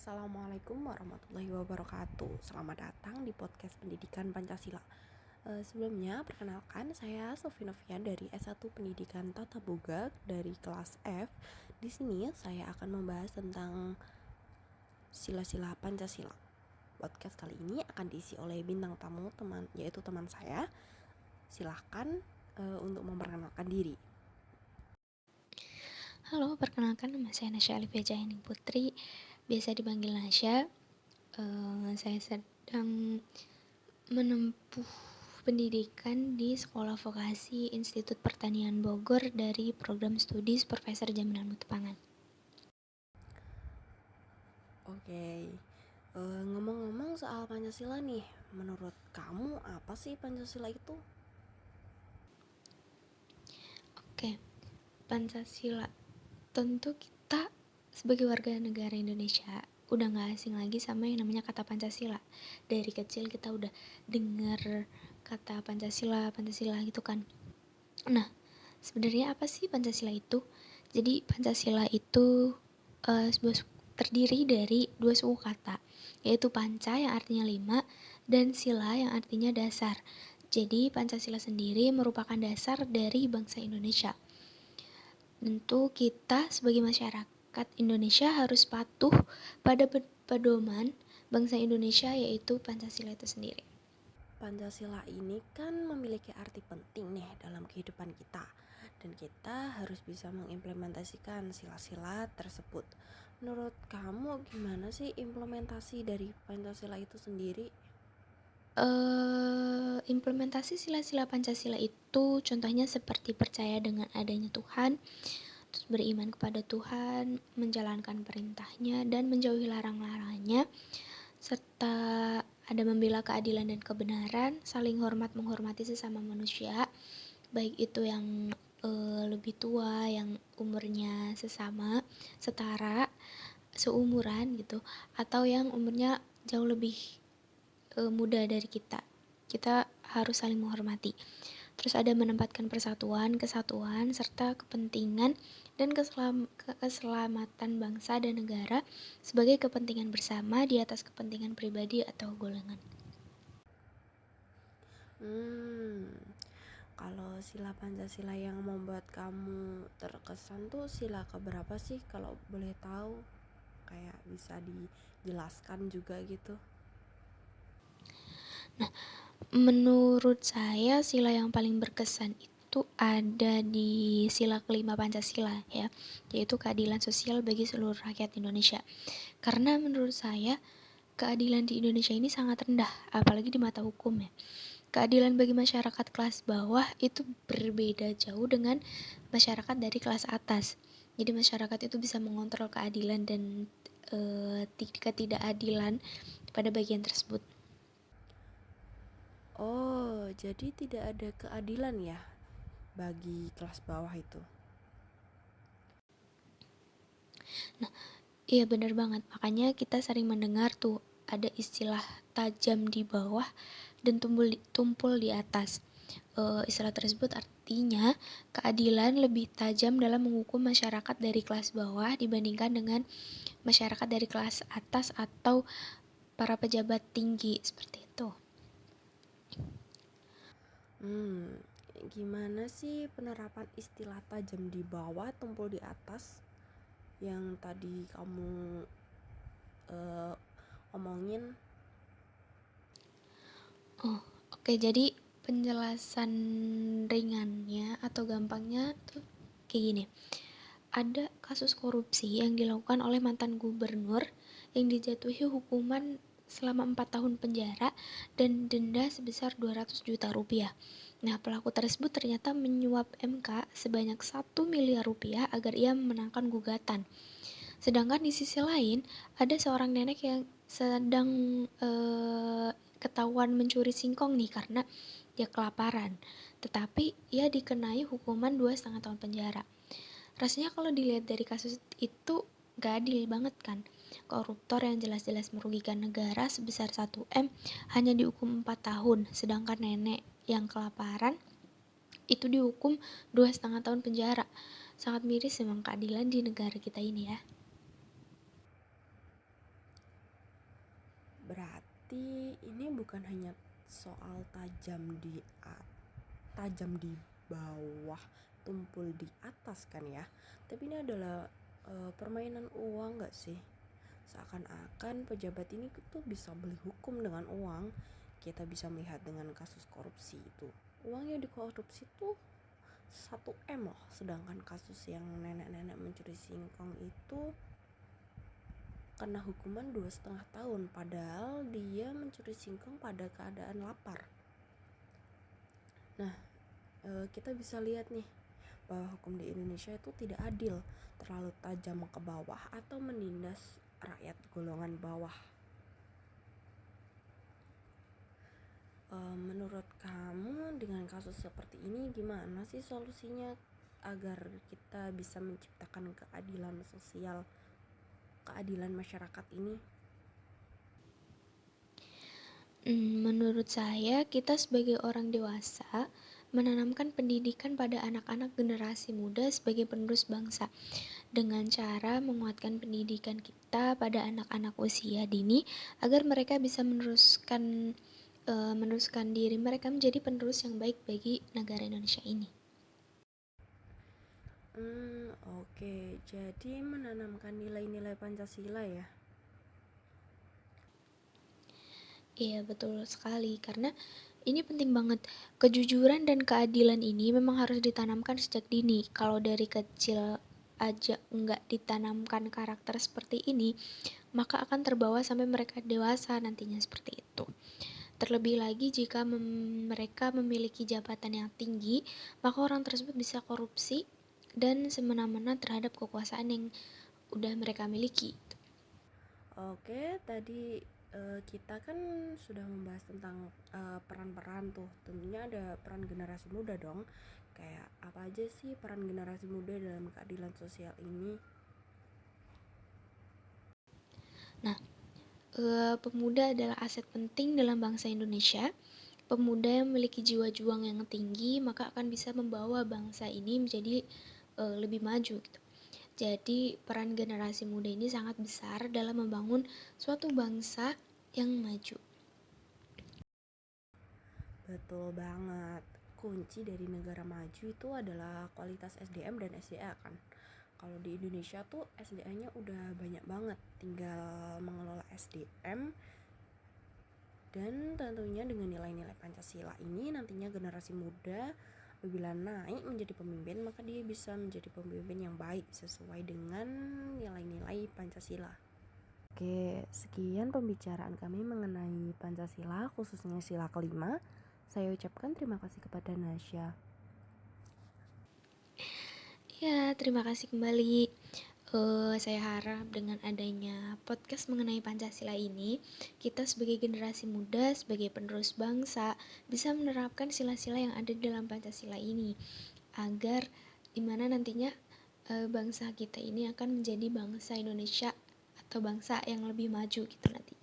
Assalamualaikum warahmatullahi wabarakatuh. Selamat datang di podcast Pendidikan Pancasila. Sebelumnya, perkenalkan saya Sofi Novian dari S1 Pendidikan Tata Boga dari kelas F. Di sini saya akan membahas tentang sila-sila Pancasila. Podcast kali ini akan diisi oleh bintang tamu yaitu teman saya. Silahkan untuk memperkenalkan diri. Halo, perkenalkan nama saya Nasya Alifia Jahani Putri, biasa dipanggil Nasya. Saya sedang menempuh pendidikan di Sekolah Vokasi Institut Pertanian Bogor dari program studi Supervisor Jaminan Mutu Pangan. Oke, ngomong-ngomong soal Pancasila nih, menurut kamu apa sih Pancasila itu? Oke, Pancasila. Tentu kita sebagai warga negara Indonesia udah gak asing lagi sama yang namanya kata Pancasila. Dari kecil kita udah dengar kata Pancasila gitu kan. Nah, sebenarnya apa sih Pancasila itu? Jadi Pancasila itu terdiri dari dua suku kata, yaitu panca yang artinya 5 dan sila yang artinya dasar. Jadi Pancasila sendiri merupakan dasar dari bangsa Indonesia. Tentu kita sebagai masyarakat Indonesia harus patuh pada pedoman bangsa Indonesia, yaitu Pancasila itu sendiri. Pancasila ini kan memiliki arti penting nih dalam kehidupan kita, dan kita harus bisa mengimplementasikan sila-sila tersebut. Menurut kamu gimana sih implementasi dari Pancasila itu sendiri? Implementasi sila-sila Pancasila itu contohnya seperti percaya dengan adanya Tuhan, terus beriman kepada Tuhan, menjalankan perintahnya dan menjauhi larang-larangannya, serta ada membela keadilan dan kebenaran, saling menghormati sesama manusia, baik itu yang lebih tua, yang umurnya setara, seumuran gitu, atau yang umurnya jauh lebih muda dari kita. Kita harus saling menghormati. Terus ada menempatkan persatuan, kesatuan, serta kepentingan dan keselamatan bangsa dan negara sebagai kepentingan bersama di atas kepentingan pribadi atau golongan. Kalau sila Pancasila yang membuat kamu terkesan tuh sila keberapa sih kalau boleh tahu? Kayak bisa dijelaskan juga gitu. Nah, menurut saya sila yang paling berkesan itu ada di sila kelima Pancasila ya, yaitu keadilan sosial bagi seluruh rakyat Indonesia. Karena menurut saya keadilan di Indonesia ini sangat rendah, apalagi di mata hukum ya. Keadilan bagi masyarakat kelas bawah itu berbeda jauh dengan masyarakat dari kelas atas. Jadi masyarakat itu bisa mengontrol keadilan dan ketidakadilan pada bagian tersebut. Oh, jadi tidak ada keadilan ya bagi kelas bawah itu. Nah, iya benar banget. Makanya kita sering mendengar tuh ada istilah tajam di bawah dan tumpul di atas. Istilah tersebut artinya keadilan lebih tajam dalam menghukum masyarakat dari kelas bawah dibandingkan dengan masyarakat dari kelas atas atau para pejabat tinggi seperti itu. Gimana sih penerapan istilah tajam di bawah, tumpul di atas yang tadi kamu omongin? Oke, jadi penjelasan ringannya atau gampangnya tuh kayak gini. Ada kasus korupsi yang dilakukan oleh mantan gubernur yang dijatuhi hukuman selama 4 tahun penjara dan denda sebesar 200 juta rupiah. Nah, pelaku tersebut ternyata menyuap MK sebanyak 1 miliar rupiah agar ia memenangkan gugatan. Sedangkan di sisi lain, ada seorang nenek yang sedang ketahuan mencuri singkong nih karena dia kelaparan. Tetapi ia dikenai hukuman 2,5 tahun penjara. Rasanya kalau dilihat dari kasus itu gak adil banget kan. Koruptor yang jelas-jelas merugikan negara sebesar 1 M hanya dihukum 4 tahun, sedangkan nenek yang kelaparan itu dihukum 2,5 tahun penjara. Sangat miris memang keadilan di negara kita ini ya. Berarti ini bukan hanya soal tajam di bawah, tumpul di atas kan ya. Tapi ini adalah permainan uang gak sih? Seakan-akan pejabat ini tuh bisa beli hukum dengan uang. Kita bisa melihat dengan kasus korupsi itu. Uang yang dikorupsi tuh 1 M loh. Sedangkan kasus yang nenek-nenek mencuri singkong itu kena hukuman 2,5 tahun. Padahal dia mencuri singkong pada keadaan lapar. Nah, kita bisa lihat nih bahwa hukum di Indonesia itu tidak adil, terlalu tajam ke bawah atau menindas rakyat golongan bawah. Menurut kamu dengan kasus seperti ini gimana sih solusinya agar kita bisa menciptakan keadilan sosial, keadilan masyarakat ini? Menurut saya, kita sebagai orang dewasa menanamkan pendidikan pada anak-anak generasi muda sebagai penerus bangsa dengan cara menguatkan pendidikan kita pada anak-anak usia dini agar mereka bisa meneruskan diri mereka menjadi penerus yang baik bagi negara Indonesia ini. Oke. Jadi menanamkan nilai-nilai Pancasila ya. Iya, betul sekali, karena ini penting banget. Kejujuran dan keadilan ini memang harus ditanamkan sejak dini. Kalau dari kecil aja nggak ditanamkan karakter seperti ini, maka akan terbawa sampai mereka dewasa nantinya seperti itu. Terlebih lagi jika mereka memiliki jabatan yang tinggi, maka orang tersebut bisa korupsi dan semena-mena terhadap kekuasaan yang udah mereka miliki. Oke, tadi kita kan sudah membahas tentang peran-peran tuh. Tentunya ada peran generasi muda dong. Kayak apa aja sih peran generasi muda dalam keadilan sosial ini? Nah, pemuda adalah aset penting dalam bangsa Indonesia. Pemuda yang memiliki jiwa juang yang tinggi maka akan bisa membawa bangsa ini menjadi lebih maju gitu. Jadi peran generasi muda ini sangat besar dalam membangun suatu bangsa yang maju. Betul banget. Kunci dari negara maju itu adalah kualitas SDM dan SDA kan. Kalau di Indonesia tuh SDA-nya udah banyak banget, tinggal mengelola SDM. Dan tentunya dengan nilai-nilai Pancasila ini nantinya generasi muda apabila naik menjadi pemimpin, maka dia bisa menjadi pemimpin yang baik sesuai dengan nilai-nilai Pancasila. Oke, sekian pembicaraan kami mengenai Pancasila, khususnya sila kelima. Saya ucapkan terima kasih kepada Nasya. Ya, terima kasih kembali. Saya harap dengan adanya podcast mengenai Pancasila ini, kita sebagai generasi muda, sebagai penerus bangsa, bisa menerapkan sila-sila yang ada di dalam Pancasila ini, agar dimana nantinya bangsa kita ini akan menjadi bangsa Indonesia atau bangsa yang lebih maju gitu nanti.